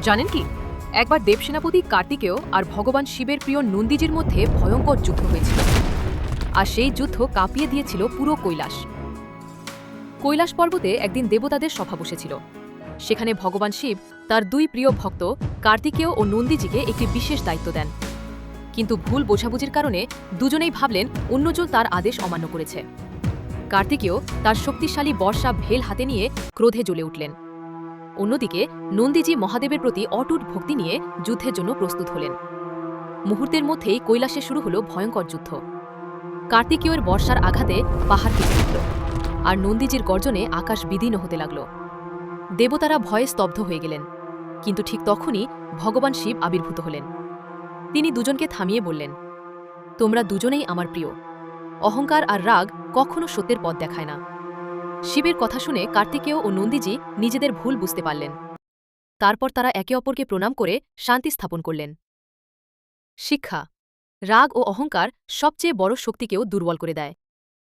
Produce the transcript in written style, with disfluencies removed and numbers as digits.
জানেন কি, একবার দেবসেনাপতি কার্তিকেয় আর ভগবান শিবের প্রিয় নন্দীজির মধ্যে ভয়ঙ্কর যুদ্ধ হয়েছিল। আর সেই যুদ্ধ কাঁপিয়ে দিয়েছিল পুরো কৈলাস। কৈলাস পর্বতে একদিন দেবতাদের সভা বসেছিল। সেখানে ভগবান শিব তার দুই প্রিয় ভক্ত কার্তিকেয় ও নন্দীজিকে একটি বিশেষ দায়িত্ব দেন। কিন্তু ভুল বোঝাবুঝির কারণে দুজনেই ভাবলেন অন্যজন তার আদেশ অমান্য করেছে। কার্তিকেয় তার শক্তিশালী বর্ষা ভেল হাতে নিয়ে ক্রোধে জ্বলে উঠলেন। অন্যদিকে নন্দীজি মহাদেবের প্রতি অটুট ভক্তি নিয়ে যুদ্ধের জন্য প্রস্তুত হলেন। মুহূর্তের মধ্যেই কৈলাসে শুরু হলো ভয়ঙ্কর যুদ্ধ। কার্তিকেয়ের বর্ষার আঘাতে পাহাড় কেঁপে উঠল, আর নন্দীজির গর্জনে আকাশ বিদীর্ণ হতে লাগল। দেবতারা ভয়ে স্তব্ধ হয়ে গেলেন। কিন্তু ঠিক তখনই ভগবান শিব আবির্ভূত হলেন। তিনি দুজনকে থামিয়ে বললেন, তোমরা দুজনেই আমার প্রিয়। অহংকার আর রাগ কখনো সত্যের পথ দেখায় না। শিবের কথা শুনে কার্তিকেয় ও নন্দীজি নিজেদের ভুল বুঝতে পারলেন। তারপর তারা একে অপরকে প্রণাম করে শান্তি স্থাপন করলেন। শিক্ষা: রাগ ও অহংকার সবচেয়ে বড় শক্তিকেও দুর্বল করে দেয়।